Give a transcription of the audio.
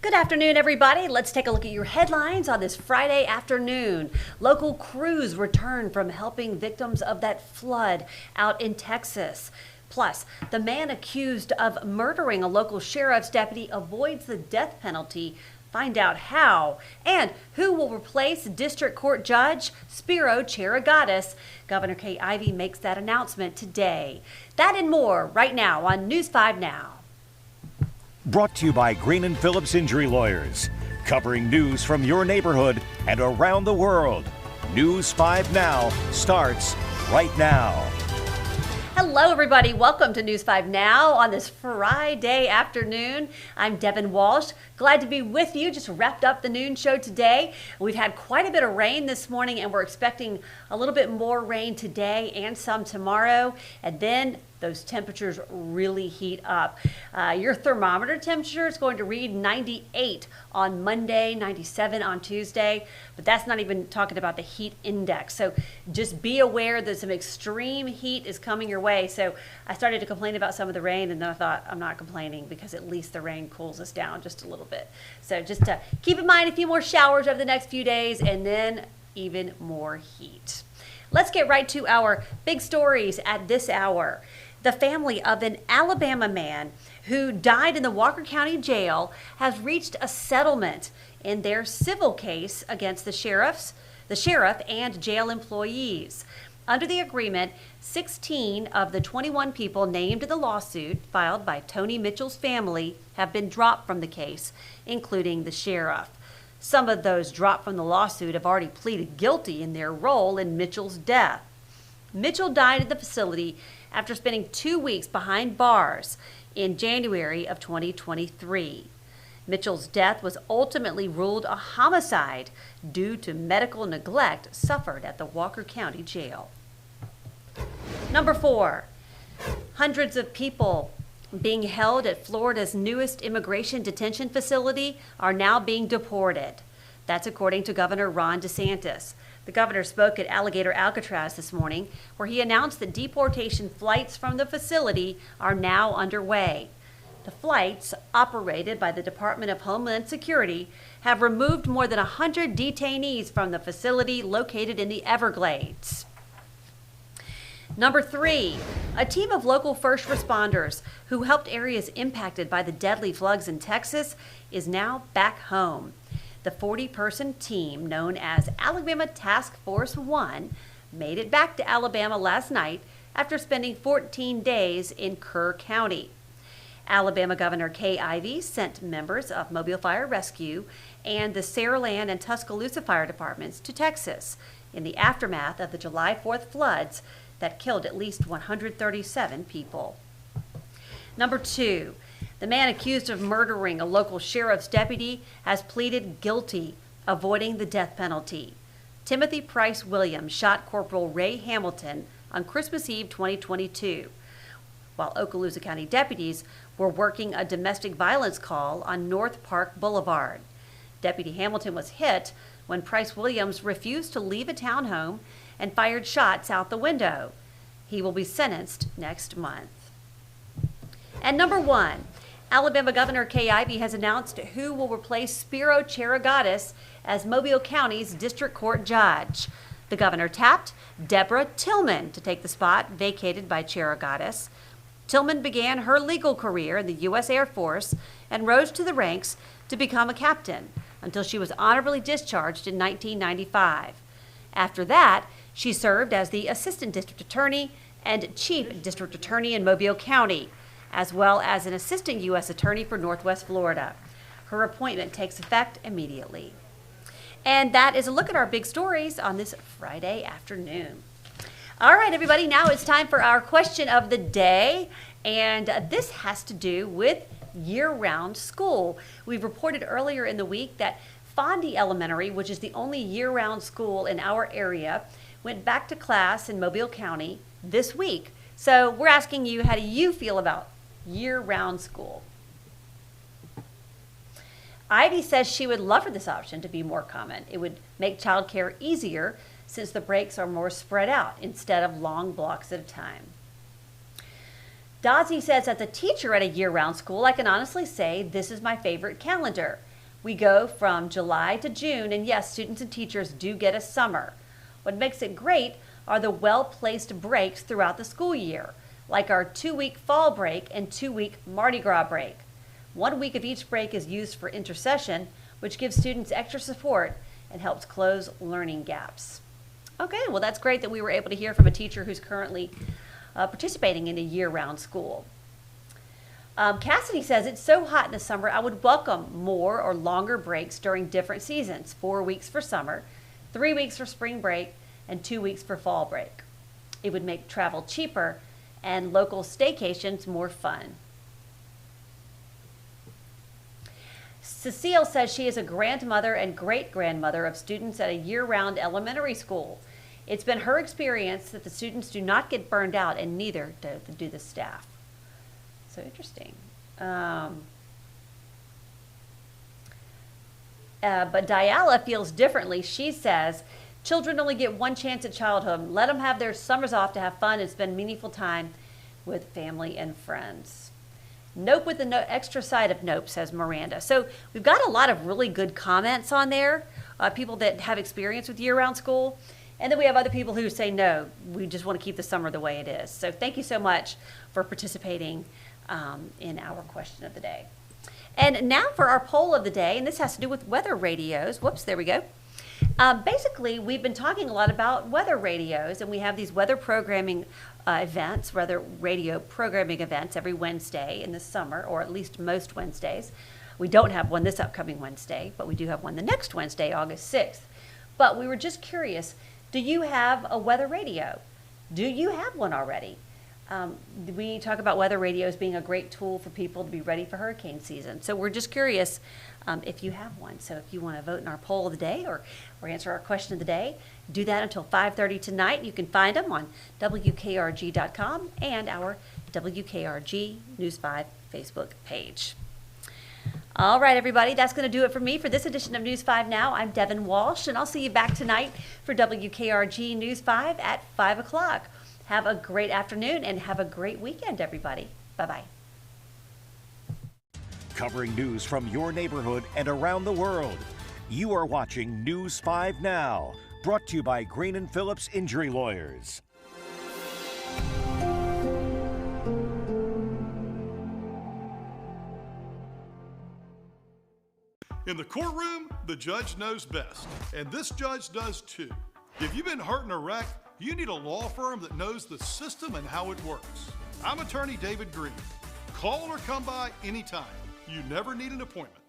Good afternoon, everybody. Let's take a look at your headlines on this Friday afternoon. Local crews return from helping victims of that flood out in Texas. Plus, the man accused of murdering a local sheriff's deputy avoids the death penalty. Find out how. And who will replace District Court Judge Spiro Cheriogotis? Governor Kay Ivey makes that announcement today. That and more right now on News 5 Now. Brought to you by Green & Phillips Injury Lawyers, covering news from your neighborhood and around the world. News 5 Now starts right now. Hello, everybody. Welcome to News 5 Now on this Friday afternoon. I'm Devin Walsh. Glad to be with you. Just wrapped up the noon show today. We've had quite a bit of rain this morning, and we're expecting a little bit more rain today and some tomorrow. And then those temperatures really heat up. Your thermometer temperature is going to read 98 on Monday, 97 on Tuesday, but that's not even talking about the heat index. So just be aware that some extreme heat is coming your way. So I started to complain about some of the rain, and then I thought I'm not complaining because at least the rain cools us down just a little bit. So just keep in mind a few more showers over the next few days and then even more heat. Let's get right to our big stories at this hour. The family of an Alabama man who died in the Walker County Jail has reached a settlement in their civil case against the sheriff and jail employees. Under the agreement, 16 of the 21 people named in the lawsuit filed by Tony Mitchell's family have been dropped from the case, including the sheriff. Some of those dropped from the lawsuit have already pleaded guilty in their role in Mitchell's death. Mitchell died at the facility after spending 2 weeks behind bars in January of 2023. Mitchell's death was ultimately ruled a homicide due to medical neglect suffered at the Walker County Jail. Number 4, hundreds of people being held at Florida's newest immigration detention facility are now being deported. That's according to Governor Ron DeSantis. The governor spoke at Alligator Alcatraz this morning, where he announced that deportation flights from the facility are now underway. The flights, operated by the Department of Homeland Security, have removed more than 100 detainees from the facility located in the Everglades. Number 3, a team of local first responders who helped areas impacted by the deadly floods in Texas is now back home. The 40-person team, known as Alabama Task Force 1, made it back to Alabama last night after spending 14 days in Kerr County. Alabama Governor Kay Ivey sent members of Mobile Fire Rescue and the Saraland and Tuscaloosa Fire Departments to Texas in the aftermath of the July 4th floods that killed at least 137 people. Number 2, the man accused of murdering a local sheriff's deputy has pleaded guilty, avoiding the death penalty. Timothy Price Williams shot Corporal Ray Hamilton on Christmas Eve 2022, while Okaloosa County deputies were working a domestic violence call on North Park Boulevard. Deputy Hamilton was hit when Price Williams refused to leave a townhome and fired shots out the window. He will be sentenced next month. And number 1, Alabama Governor Kay Ivey has announced who will replace Spiro Cheriogotis as Mobile County's District Court Judge. The governor tapped Deborah Tillman to take the spot vacated by Cheriogotis. Tillman began her legal career in the U.S. Air Force and rose to the ranks to become a captain until she was honorably discharged in 1995. After that, she served as the Assistant District Attorney and Chief District Attorney in Mobile County, as well as an Assistant U.S. Attorney for Northwest Florida. Her appointment takes effect immediately. And that is a look at our big stories on this Friday afternoon. All right, everybody, now it's time for our question of the day, and this has to do with year-round school. We've reported earlier in the week that Fondy Elementary, which is the only year-round school in our area, went back to class in Mobile County this week. So we're asking you, how do you feel about year-round school? Ivy says she would love for this option to be more common. It would make childcare easier since the breaks are more spread out instead of long blocks at a time. Dazzy says, as a teacher at a year-round school, I can honestly say this is my favorite calendar. We go from July to June, and yes, students and teachers do get a summer. What makes it great are the well-placed breaks throughout the school year, like our 2-week fall break and 2-week Mardi Gras break. 1 week of each break is used for intercession, which gives students extra support and helps close learning gaps. Okay, well, that's great that we were able to hear from a teacher who's currently participating in a year-round school. Cassidy says, it's so hot in the summer, I would welcome more or longer breaks during different seasons. 4 weeks for summer, 3 weeks for spring break, and 2 weeks for fall break. It would make travel cheaper and local staycations more fun. Cecile says she is a grandmother and great-grandmother of students at a year-round elementary school. It's been her experience that the students do not get burned out, and neither do the staff. So interesting. But Diala feels differently. She says, children only get one chance at childhood. Let them have their summers off to have fun and spend meaningful time with family and friends. Nope with the extra side of nope, says Miranda. So we've got a lot of really good comments on there, people that have experience with year-round school. And then we have other people who say, no, we just want to keep the summer the way it is. So thank you so much for participating in our question of the day. And now for our poll of the day, and this has to do with weather radios. Whoops, there we go. Basically, we've been talking a lot about weather radios, and we have these weather programming events, weather radio programming events every Wednesday in the summer, or at least most Wednesdays. We don't have one this upcoming Wednesday, but we do have one the next Wednesday, August 6th. But we were just curious, do you have a weather radio? Do you have one already? We talk about weather radios being a great tool for people to be ready for hurricane season. So we're just curious if you have one. So if you want to vote in our poll of the day or answer our question of the day, do that until 5:30 tonight. You can find them on WKRG.com and our WKRG News 5 Facebook page. All right, everybody, that's going to do it for me for this edition of News 5 Now. I'm Devin Walsh, and I'll see you back tonight for WKRG News 5 at 5 o'clock. Have a great afternoon and have a great weekend, everybody. Bye-bye. Covering news from your neighborhood and around the world. You are watching News 5 Now, brought to you by Green & Phillips Injury Lawyers. In the courtroom, the judge knows best, and this judge does too. If you've been hurt in a wreck, you need a law firm that knows the system and how it works. I'm attorney David Green. Call or come by anytime. You never need an appointment.